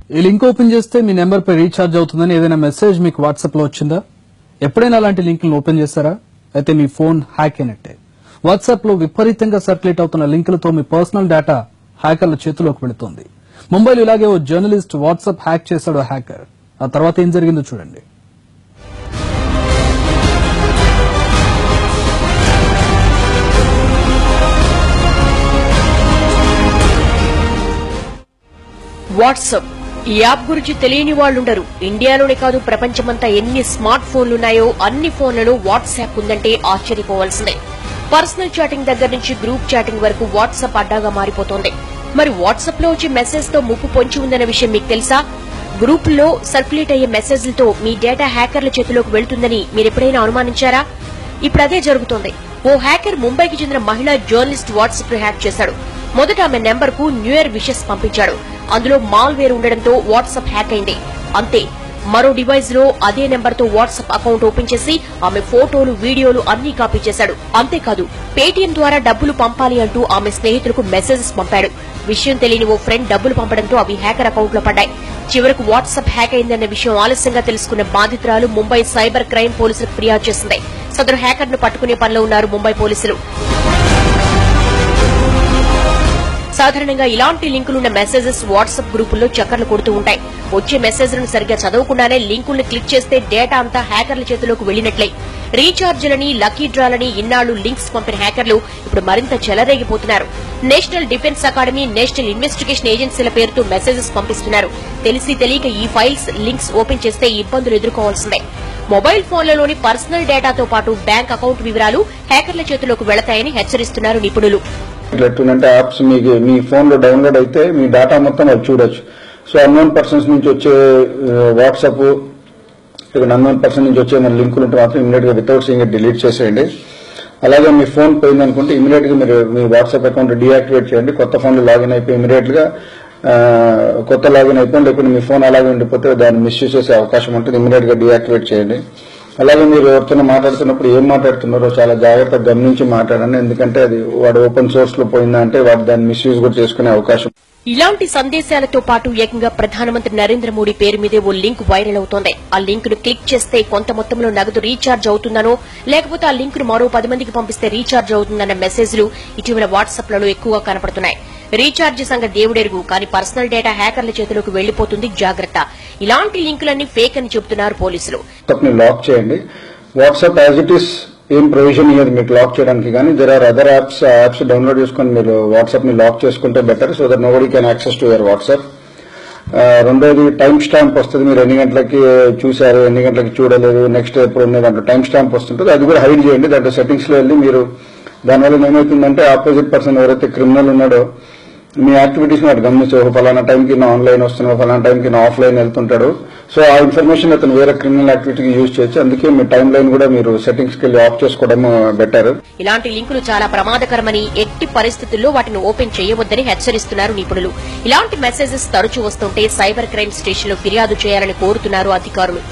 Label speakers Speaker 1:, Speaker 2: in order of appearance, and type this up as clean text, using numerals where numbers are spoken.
Speaker 1: ఈ link open చేస్తే మీ number పై recharge అవుతుందని ఏదైనా మెసేజ్ మీకు వాట్సాప్ లో వచ్చిందా? ఎప్పుడైనా అలాంటి లింకులను ఓపెన్ చేస్తారా? అయితే మీ ఫోన్ హ్యాక్ అయినట్టే. వాట్సాప్ లో విపరీతంగా సర్క్యులేట్ అవుతున్న లింకులతో మీ పర్సనల్ డేటా హ్యాకర్ల చేతిలోకి వెళుతోంది. ముంబైలో ఇలాగే ఓ జర్నలిస్ట్ వాట్సాప్ హ్యాక్ చేశాడు హ్యాకర్. ఆ తర్వాత ఏం జరిగిందో చూడండి.
Speaker 2: వాట్సాప్ ఈ యాప్ గురించి తెలియని వాళ్లుండరు. ఇండియాలోనే కాదు ప్రపంచమంతా ఎన్ని స్మార్ట్ ఫోన్లున్నాయో అన్ని ఫోన్లలో వాట్సాప్ ఉందంటే ఆశ్చర్యపోవాల్సిందే. పర్సనల్ చాటింగ్ దగ్గర నుంచి గ్రూప్ చాటింగ్ వరకు వాట్సాప్ అడ్డాగా మారిపోతోంది. మరి వాట్సాప్ లో వచ్చే మెసేజ్ తో ముప్పు పొంచి ఉందన్న విషయం మీకు తెలుసా? గ్రూపుల్లో సర్క్యులేట్ అయ్యే మెసేజ్లతో మీ డేటా హ్యాకర్ల చేతిలోకి వెళ్తుందని మీరెప్పుడైనా అనుమానించారా? ఇప్పుడు అదే జరుగుతోంది. ఓ హ్యాకర్ ముంబైకి చెందిన మహిళా జర్నలిస్ట్ వాట్సాప్ ను హ్యాక్ చేశాడు. మొదట ఆమె నెంబర్ కు న్యూ ఇయర్ విషెస్ పంపించాడు. అందులో మాల్వేర్ ఉండడంతో వాట్సాప్ హ్యాక్ అయింది. అంతే, మరో డివైస్ లో అదే నెంబర్ తో వాట్సాప్ అకౌంట్ ఓపెన్ చేసి ఆమె ఫోటోలు, వీడియోలు అన్ని కాపీ చేశాడు. అంతేకాదు, పేటీఎం ద్వారా డబ్బులు పంపాలి అంటూ ఆమె స్నేహితులకు మెసేజెస్ పంపాడు. విషయం తెలియని ఓ ఫ్రెండ్ డబ్బులు పంపడంతో అవి హ్యాకర్ అకౌంట్ లో పడ్డాయి. చివరకు వాట్సాప్ హ్యాక్ అయిందన్న విషయం ఆలస్యంగా తెలుసుకున్న బాధితురాలు ముంబై సైబర్ క్రైమ్ పోలీసులకు ఫిర్యాదు చేసింది. సదరు హ్యాకర్ ను పట్టుకునే పనిలో ఉన్నారు ముంబై పోలీసులు. సాధారణంగా ఇలాంటి లింకులున్న మెసేజెస్ వాట్సాప్ గ్రూపుల్లో చక్కర్లు కొడుతూ ఉంటాయి. వచ్చే మెసేజ్లను సరిగ్గా చదవకుండానే లింకుల్ని క్లిక్ చేస్తే డేటా అంతా హ్యాకర్ల చేతిలోకి వెళ్లినట్లే. రీఛార్జీలని, లక్కీ డ్రాలని ఇన్నాళ్లు లింక్స్ పంపిన హ్యాకర్లు ఇప్పుడు మరింత చెలరేగిపోతున్నారు. National defence academy, national investigation ఏజెన్సీల పేరుతో మెసేజెస్ పంపిస్తున్నారు. తెలిసి తెలియక ఈ ఫైల్స్, లింక్స్ ఓపెన్ చేస్తే ఇబ్బందులు ఎదుర్కోవాల్సిందే. మొబైల్ ఫోన్లలోని పర్సనల్ డేటాతో పాటు బ్యాంక్ అకౌంట్ వివరాలు హ్యాకర్ల చేతిలోకి వెళతాయని హెచ్చరిస్తున్నారు నిపుణులు.
Speaker 3: ఎట్లుంటే యాప్స్ మీ ఫోన్ లో డౌన్లోడ్ అయితే మీ డేటా మొత్తం అది చూడొచ్చు. సో అన్నోన్ పర్సన్స్ నుంచి వచ్చే వాట్సాప్, అన్నోన్ పర్సన్ నుంచి వచ్చే మన లింకులు ఉంటే మాత్రం ఇమీడియట్ గా వితౌట్ సీయింగ్ డిలీట్ చేసేయండి. అలాగే మీ ఫోన్ పోయిందనుకుంటే ఇమీడియట్ గా మీరు మీ వాట్సాప్ అకౌంట్ డీయాక్టివేట్ చేయండి. కొత్త ఫోన్ లో లాగిన్ అయిపోయి ఇమీడియట్ గా కొత్త లాగిన్ అయిపోయింది. లేకపోతే మీ ఫోన్ అలాగే ఉండిపోతే దాన్ని మిస్యూజ్ చేసే అవకాశం ఉంటుంది. ఇమీడియట్ గా డీయాక్టివేట్ చేయండి. అలాగే మీరు ఎవరితో మాట్లాడుతున్నప్పుడు ఏం మాట్లాడుతున్నారో చాలా జాగ్రత్తగా గమనించి మాట్లాడండి. ఎందుకంటే అది వాడు ఓపెన్ సోర్స్ లో పోయిందంటే వాడు దాన్ని మిస్యూజ్ కూడా చేసుకునే అవకాశం.
Speaker 2: ఇలాంటి సందేశాలతో పాటు ఏకంగా ప్రధానమంత్రి నరేంద్ర మోడీ పేరు మీదే ఓ లింక్ వైరల్ అవుతోంది. ఆ లింక్ ను క్లిక్ చేస్తే కొంత మొత్తంలో నగదు రీఛార్జ్ అవుతుందనో, లేకపోతే ఆ లింక్ ను మరో 10 మందికి పంపిస్తే రీఛార్జ్ అవుతుందన్న మెసేజ్లు ఇటీవల వాట్సాప్ లలో ఎక్కువగా కనపడుతున్నాయి. రీఛార్జ్ సంగతి దేవుడెరుగు, కానీ పర్సనల్ డేటా హ్యాకర్ల చేతిలోకి వెళ్లిపోతుంది, జాగ్రత్త. ఇలాంటి లింకులన్నీ ఫేక్ అని చెబుతున్నారు పోలీసులు.
Speaker 3: లాక్ చేయండి. వాట్సాప్ యాజ్ ఇట్ ఈస్ ఏం ప్రొవిజన్ ఇయ్యదు మీకు లాక్ చేయడానికి, కానీ there are other apps download చేసుకుని మీరు వాట్సాప్ ని లాక్ చేసుకుంటే better, so that nobody can access to your WhatsApp. రెండోది టైం స్టాంప్ వస్తుంది. మీరు ఎన్ని గంటలకి చూశారు, ఎన్ని గంటలకి చూడలేదు, నెక్స్ట్ ఎప్పుడు ఉన్నది దాంట్లో టైం స్టాంప్ వస్తుంటుంది. అది కూడా హైడ్ చేయండి. దాంట్లో సెట్టింగ్స్ లో వెళ్ళి మీరు దానివల్ల ఏమవుతుందంటే ఆపోజిట్ పర్సన్ ఎవరైతే క్రిమినల్ ఉన్నాడో మీ యాక్టివిటీస్ ని అటు గమనించు. ఫలానా టైంకి నా ఆన్లైన్ వస్తున్నాడు, ఫలానా టైంకి నా ఆఫ్లైన్ వెళ్తుంటాడు. సో ఆ ఇన్ఫర్మేషన్ అతను వేరే క్రిమినల్ యాక్టివిటీకి యూజ్ చేయొచ్చు. అందుకే మీ టైం లైన్ కూడా మీరు సెట్టింగ్స్ కి వెళ్ళి ఆఫ్ చేసుకోవడం బెటర్.
Speaker 2: ఇలాంటి లింకులు చాలా ప్రమాదకరమని, ఎట్టి పరిస్థితుల్లో వాటిని ఓపెన్ చేయవద్దని హెచ్చరిస్తున్నారు నిపుణులు. ఇలాంటి మెసేజెస్ తరచూ వస్తుంటే సైబర్ క్రైమ్ స్టేషన్ లో ఫిర్యాదు చేయాలని కోరుతున్నారు అధికారులు.